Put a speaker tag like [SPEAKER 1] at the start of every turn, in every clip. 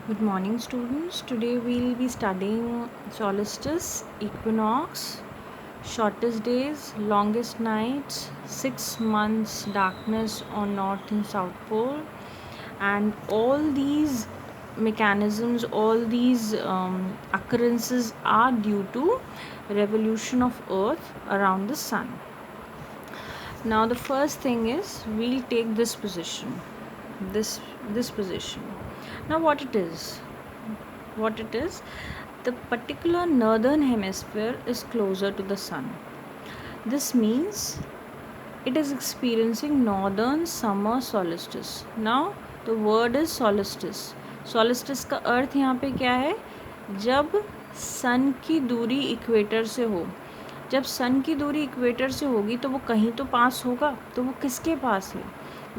[SPEAKER 1] Good morning, students. Today we'll be studying solstice, equinox, shortest days, longest nights, 6 months darkness on North and South Pole, and all these mechanisms, all these occurrences are due to revolution of Earth around the Sun. Now, the first thing is we'll take this position, this position. Now, what it is, the particular northern hemisphere is closer to the sun. This means it is experiencing northern summer solstice. Now the word is solstice. Solstice का अर्थ यहाँ पे क्या है? जब सन की दूरी equator से हो, जब सन की दूरी इक्वेटर से होगी तो वो कहीं तो पास होगा, तो वो किसके पास है?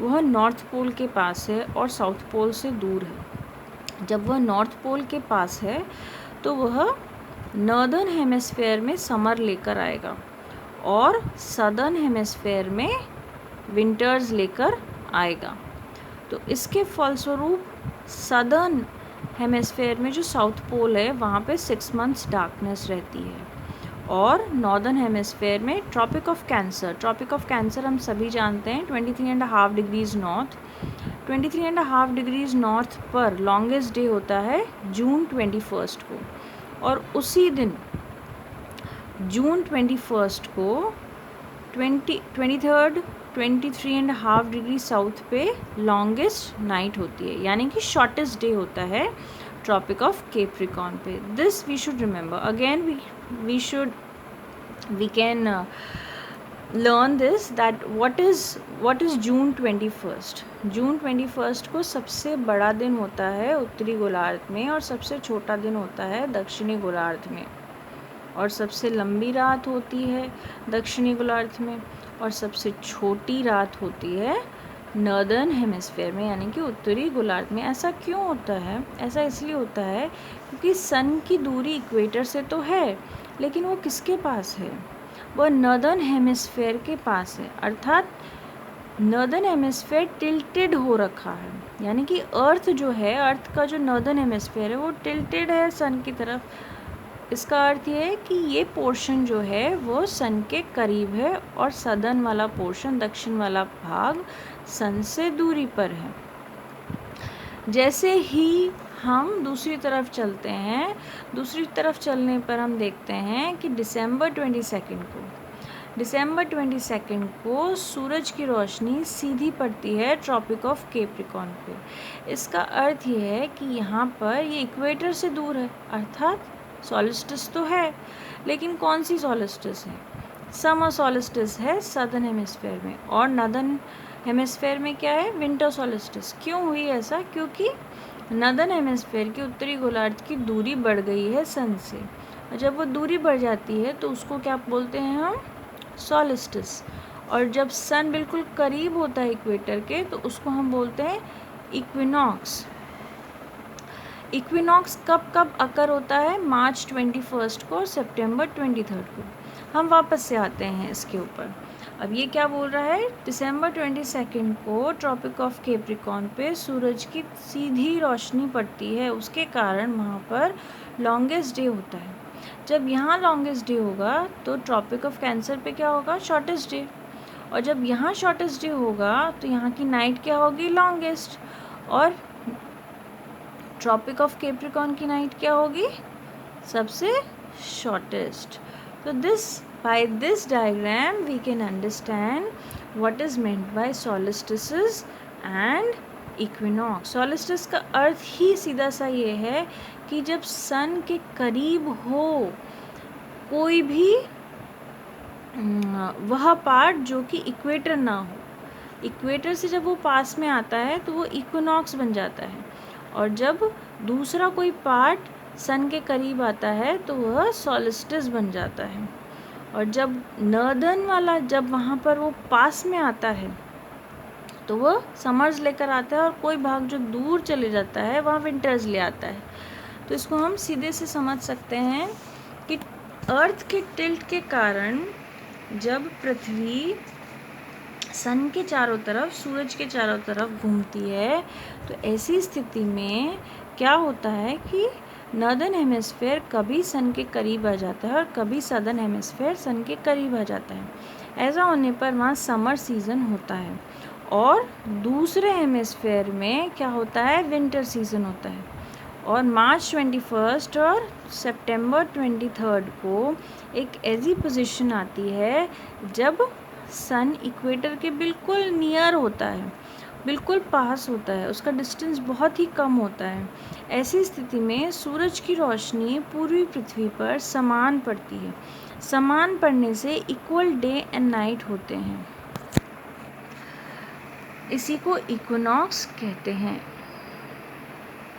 [SPEAKER 1] वह नॉर्थ पोल के पास है और साउथ पोल से दूर है। जब वह नॉर्थ पोल के पास है तो वह नॉर्दर्न हेमिस्फेयर में समर लेकर आएगा और सदर्न हेमिस्फेयर में विंटर्स लेकर आएगा। तो इसके फलस्वरूप सदर्न हेमिस्फेयर में जो साउथ पोल है वहाँ पे 6 मंथ्स डार्कनेस रहती है और नॉर्दर्न हेमिस्फेयर में ट्रॉपिक ऑफ कैंसर हम सभी जानते हैं 23.5 डिग्रीज नॉर्थ, 23.5 डिग्रीज नॉर्थ पर लॉन्गेस्ट डे होता है जून 21 को, और उसी दिन जून 21 को 23.5 डिग्री साउथ पे लॉन्गेस्ट नाइट होती है, यानी कि शॉर्टेस्ट डे होता है ट्रॉपिक ऑफ कैप्रिकॉर्न पे. This we should remember. Again we can learn this that what is June 21st. जून 21 को सबसे बड़ा दिन होता है उत्तरी गोलार्ध में और सबसे छोटा दिन होता है दक्षिणी गोलार्ध में, और सबसे लंबी रात होती है दक्षिणी गोलार्ध में और सबसे छोटी रात होती है नॉर्दर्न हेमिस्फेयर में, यानी कि उत्तरी गोलार्ध में. ऐसा क्यों होता है? ऐसा इसलिए होता है क्योंकि सन की दूरी इक्वेटर से तो है, लेकिन वो किसके पास है? वह नॉर्दर्न हेमिस्फेयर के पास है. अर्थात नॉर्दर्न हेमिस्फेयर टिल्टेड हो रखा है, यानी कि अर्थ जो है, अर्थ का जो नॉर्दर्न हेमिस्फेयर है वो टिल्टेड है सन की तरफ. इसका अर्थ ये है कि ये पोर्शन जो है वो सन के करीब है और सदर्न वाला पोर्शन, दक्षिण वाला भाग सन से दूरी पर है. जैसे ही हम दूसरी तरफ चलते हैं, दूसरी तरफ चलने पर हम देखते हैं कि दिसंबर 22 को सूरज की रोशनी सीधी पड़ती है ट्रॉपिक ऑफ कैप्रिकॉर्न पे. इसका अर्थ ये है कि यहाँ पर ये इक्वेटर से दूर है, अर्थात सॉलिस्टिस तो है, लेकिन कौन सी सॉलिस्टिस है? समर सॉलिस्टिस है सदर्न हेमिस्फेयर में, और नॉर्दर्न हेमिस्फेयर में क्या है? Winter solstice. क्यों हुई ऐसा? क्योंकि नॉर्दर्न हेमिस्फेयर की उत्तरी गोलार्ध की दूरी बढ़ गई है सन से, और जब वो दूरी बढ़ जाती है तो उसको क्या बोलते हैं हम? सॉलिस्टिस. और जब सन बिल्कुल करीब होता है इक्वेटर के तो उसको हम बोलते हैं इक्विनॉक्स. इक्विनॉक्स कब अकर होता है? मार्च 21 को और सितंबर 23 को. हम वापस से आते हैं इसके ऊपर. अब ये क्या बोल रहा है? दिसंबर 22 को ट्रॉपिक ऑफ कैप्रिकॉर्न पे सूरज की सीधी रोशनी पड़ती है, उसके कारण वहाँ पर लॉन्गेस्ट डे होता है. जब यहाँ लॉन्गेस्ट डे होगा तो ट्रॉपिक ऑफ कैंसर पे क्या होगा? Shortest day. और जब यहाँ शॉर्टेस्ट डे होगा तो यहाँ की नाइट क्या होगी? लॉन्गेस्ट. और ट्रॉपिक ऑफ कैप्रिकॉर्न की नाइट क्या होगी? सबसे शॉर्टेस्ट. तो by this diagram we can understand what is meant by solstices and equinox. solstice का अर्थ ही सीधा सा ये है कि जब सन के करीब हो कोई भी वह पार्ट जो कि इक्वेटर ना हो. इक्वेटर से जब वो पास में आता है तो वो इक्विनॉक्स बन जाता है, और जब दूसरा कोई पार्ट सन के करीब आता है तो वह सॉलिस्टिस बन जाता है. और जब नॉर्दर्न वाला जब वहाँ पर वो पास में आता है तो वह समर्स लेकर आता है, और कोई भाग जो दूर चले जाता है वहाँ विंटर्स ले आता है. तो इसको हम सीधे से समझ सकते हैं कि अर्थ के टिल्ट के कारण जब पृथ्वी सन के चारों तरफ, सूरज के चारों तरफ घूमती है, तो ऐसी स्थिति में क्या होता है कि नॉर्दर्न हेमिस्फेयर कभी सन के करीब आ जाता है और कभी सदर्न हेमिस्फेयर सन के करीब आ जाता है। ऐसा होने पर वहाँ समर सीज़न होता है और दूसरे हेमिस्फेयर में क्या होता है, विंटर सीज़न होता है। और मार्च 21 और सितंबर 23 को एक ऐसी पोजीशन आती है जब सन इक्वेटर के बिल्कुल नियर होता है, बिल्कुल पास होता है, उसका डिस्टेंस बहुत ही कम होता है। ऐसी स्थिति में सूरज की रोशनी पूरी पृथ्वी पर समान पड़ती है। समान पड़ने से इक्वल डे एंड नाइट होते हैं। इसी को इक्विनॉक्स कहते हैं।